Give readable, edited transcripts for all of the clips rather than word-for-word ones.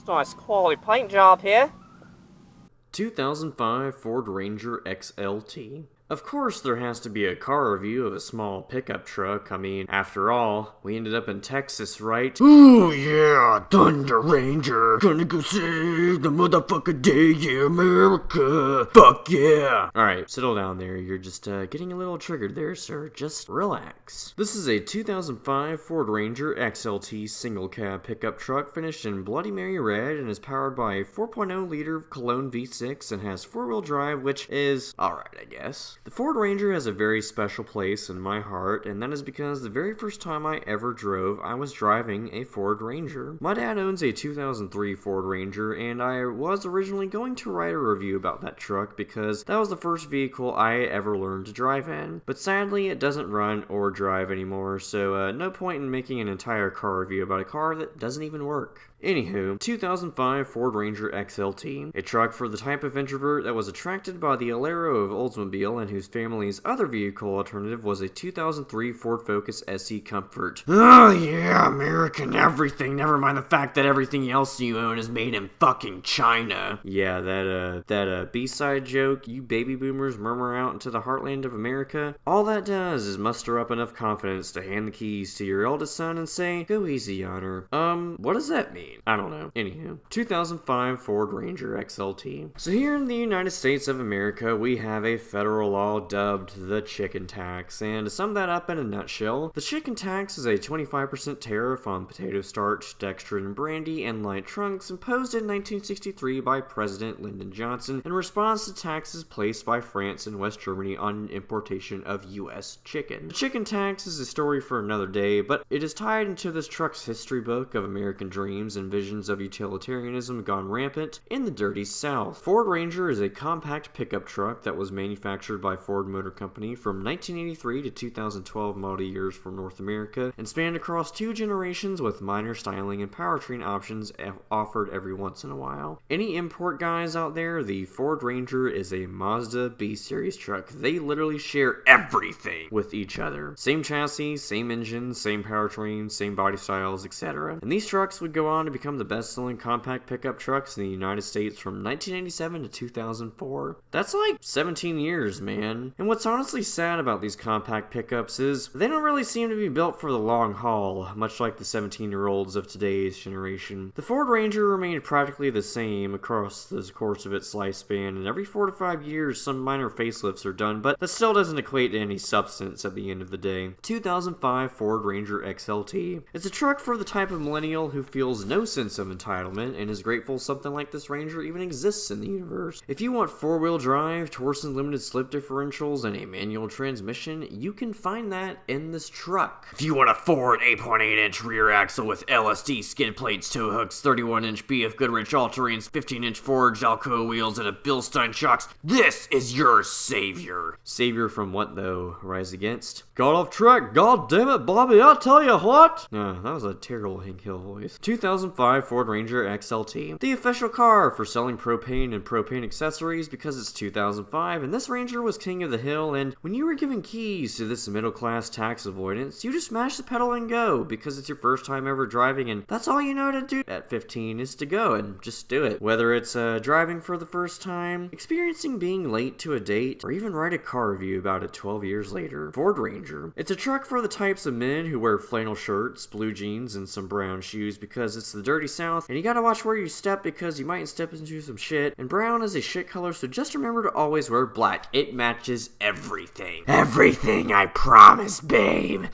Nice quality paint job here. 2005 Ford Ranger XLT. Of course, there has to be a car review of a small pickup truck. I mean, after all, we ended up in Texas, right? Ooh yeah, Thunder Ranger, gonna go save the motherfucking day, yeah, America. Fuck yeah. Alright, settle down there. You're just getting a little triggered there, sir. Just relax. This is a 2005 Ford Ranger XLT single cab pickup truck finished in Bloody Mary red and is powered by a 4.0 liter Cologne V6 and has four-wheel drive, which is alright, I guess. The Ford Ranger has a very special place in my heart, and that is because the very first time I ever drove, I was driving a Ford Ranger. My dad owns a 2003 Ford Ranger, and I was originally going to write a review about that truck because that was the first vehicle I ever learned to drive in. But sadly, it doesn't run or drive anymore, so no point in making an entire car review about a car that doesn't even work. Anywho, 2005 Ford Ranger XLT, a truck for the type of introvert that was attracted by the Alero of Oldsmobile and whose family's other vehicle alternative was a 2003 Ford Focus SE Comfort. Oh yeah, American everything, never mind the fact that everything else you own is made in fucking China. Yeah, that B-side joke you baby boomers murmur out into the heartland of America, all that does is muster up enough confidence to hand the keys to your eldest son and say, go easy on her. What does that mean? I don't know. Anywho, 2005 Ford Ranger XLT. So here in the United States of America, we have a federal law dubbed the chicken tax, and to sum that up in a nutshell, the chicken tax is a 25% tariff on potato starch, dextrin, and brandy, and light trunks imposed in 1963 by President Lyndon Johnson in response to taxes placed by France and West Germany on importation of U.S. chicken. The chicken tax is a story for another day, but it is tied into this truck's history book of American dreams and visions of utilitarianism gone rampant in the dirty South. Ford Ranger is a compact pickup truck that was manufactured by Ford Motor Company from 1983 to 2012 model years for North America and spanned across two generations with minor styling and powertrain options offered every once in a while. Any import guys out there, the Ford Ranger is a Mazda B-Series truck. They literally share everything with each other. Same chassis, same engine, same powertrain, same body styles, etc. And these trucks would go on to become the best-selling compact pickup trucks in the United States from 1997 to 2004. That's like 17 years, man. And what's honestly sad about these compact pickups is they don't really seem to be built for the long haul, much like the 17-year-olds of today's generation. The Ford Ranger remained practically the same across the course of its lifespan, and every 4 to 5 years some minor facelifts are done, but that still doesn't equate to any substance at the end of the day. 2005 Ford Ranger XLT. It's a truck for the type of millennial who feels no sense of entitlement and is grateful something like this Ranger even exists in the universe. If you want four-wheel drive, Torsen limited slip differentials, and a manual transmission, you can find that in this truck. If you want a Ford 8.8-inch rear axle with LSD skid plates, tow hooks, 31-inch BF Goodrich all-terrains, 15-inch forged Alcoa wheels, and a Bilstein shocks, this is your savior. Savior from what, though? Rise Against? Got off track, god damn it, Bobby, I'll tell you what. No, that was a terrible Hank Hill voice. 2005 Ford Ranger XLT. The official car for selling propane and propane accessories because it's 2005 and this Ranger was king of the hill, and when you were given keys to this middle-class tax avoidance, you just smash the pedal and go because it's your first time ever driving and that's all you know to do at 15 is to go and just do it. Whether it's driving for the first time, experiencing being late to a date, or even write a car review about it 12 years later. Ford Ranger. It's a truck for the types of men who wear flannel shirts, blue jeans, and some brown shoes because it's the dirty South, and you gotta watch where you step because you might step into some shit, and brown is a shit color, so just remember to always wear black. It matches everything. Everything, I promise, babe.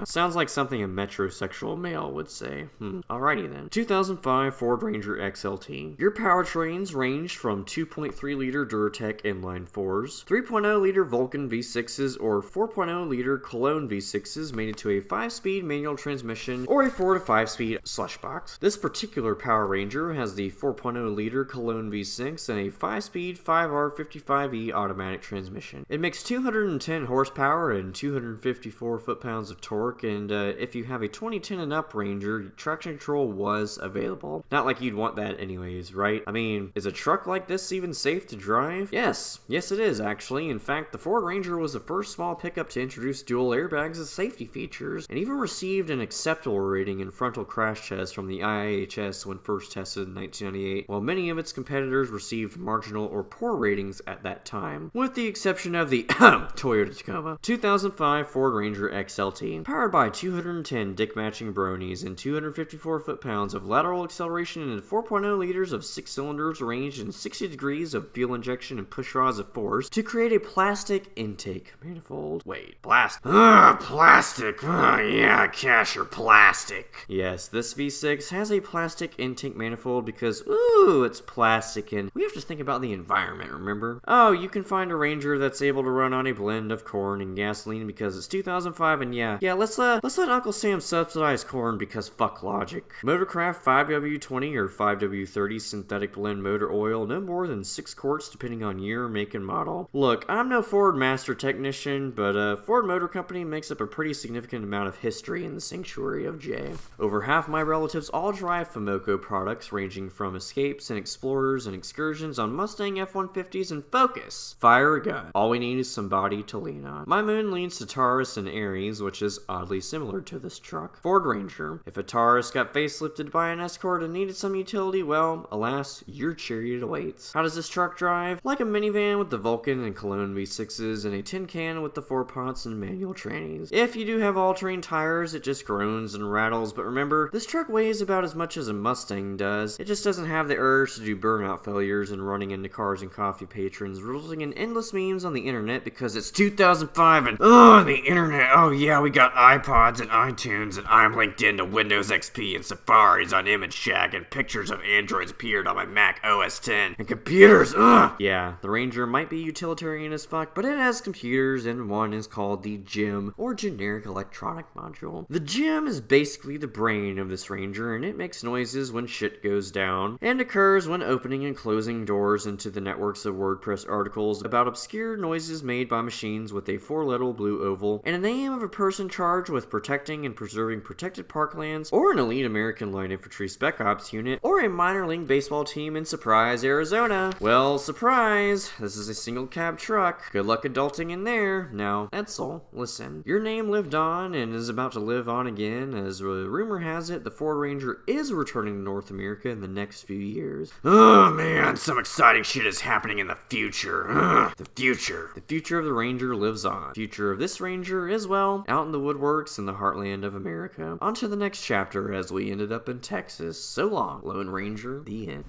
Sounds like something a metrosexual male would say. Alrighty then. 2005 Ford Ranger XLT. Your powertrains ranged from 2.3 liter Duratec inline 4s, 3.0 liter Vulcan V6s, or 4.0 liter Cologne V6s mated to a 5-speed manual transmission or a 4 to 5-speed slush box. This particular Power Ranger has the 4.0 liter Cologne V6 and a 5-speed 5R55 4xE automatic transmission. It makes 210 horsepower and 254 foot-pounds of torque, and if you have a 2010 and up Ranger, traction control was available. Not like you'd want that anyways, right? I mean, is a truck like this even safe to drive? Yes it is actually. In fact, the Ford Ranger was the first small pickup to introduce dual airbags as safety features, and even received an acceptable rating in frontal crash tests from the IIHS when first tested in 1998, while many of its competitors received marginal or poor ratings at that time, with the exception of the Toyota Tacoma 2005 Ford Ranger XLT, powered by 210 dick-matching bronies and 254 foot-pounds of lateral acceleration and 4.0 liters of 6 cylinders arranged in 60 degrees of fuel injection and push rods of force to create a plastic intake manifold. Wait, plastic? Plastic. Yeah, cash or plastic. Yes, this V6 has a plastic intake manifold because, ooh, it's plastic and we have to think about the environment, remember? Oh, you can find a Ranger that's able to run on a blend of corn and gasoline because it's 2005 and yeah, let's let Uncle Sam subsidize corn because fuck logic. Motorcraft 5W20 or 5W30 synthetic blend motor oil, no more than 6 quarts depending on year, make, and model. Look, I'm no Ford master technician, but Ford Motor Company makes up a pretty significant amount of history in the sanctuary of J. Over half my relatives all drive Fomoco products ranging from Escapes and Explorers and excursions on Mustang F-150s and Focus. Fire a gun. All we need is somebody to lean on. My moon leans to Taurus and Aries, which is oddly similar to this truck. Ford Ranger. If a Taurus got facelifted by an Escort and needed some utility, well, alas, your chariot awaits. How does this truck drive? Like a minivan with the Vulcan and Cologne V6s and a tin can with the 4-pots and manual trannies. If you do have all-terrain tires, it just groans and rattles, but remember, this truck weighs about as much as a Mustang does. It just doesn't have the urge to do burnout failures and running into cars and coffee patrons, resulting in endless memes on the internet because it's 2005 and the internet. Oh yeah, we got iPods and iTunes, and I'm linked into Windows XP and Safaris on Image Shack, and pictures of androids appeared on my Mac OS X, and computers, Yeah, the Ranger might be utilitarian as fuck, but it has computers, and one is called the GEM, or Generic Electronic Module. The GEM is basically the brain of this Ranger, and it makes noises when shit goes down, and occurs when opening and closing doors into the networks of WordPress articles about obscure noises made by machines with a 4-letter blue oval, and a name of a person charged with protecting and preserving protected parklands, or an elite American Light Infantry Spec Ops unit, or a minor league baseball team in Surprise, Arizona. Well, surprise! This is a single cab truck. Good luck adulting in there. Now, Edsel, listen. Your name lived on and is about to live on again, as rumor has it the Ford Ranger is returning to North America in the next few years. Oh man, some exciting shit is happening in the future. The future. The future of the Ranger lives on. The future of this Ranger is, well, out in the woodworks in the heartland of America. On to the next chapter as we ended up in Texas. So long, Lone Ranger. The end.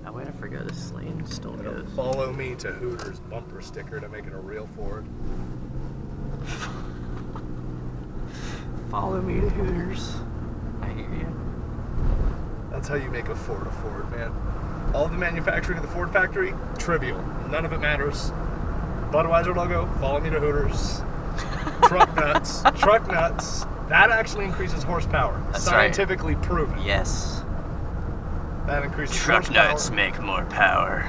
Oh wait, I forgot this lane still goes. Follow me to Hooters bumper sticker to make it a real Ford. Follow me to Hooters. I hear you. That's how you make a Ford, man. All the manufacturing of the Ford factory, trivial. None of it matters. Budweiser logo, follow me to Hooters. Truck nuts. Truck nuts. That actually increases horsepower. That's scientifically proven. Yes. That increases Truck horsepower. nuts make more power.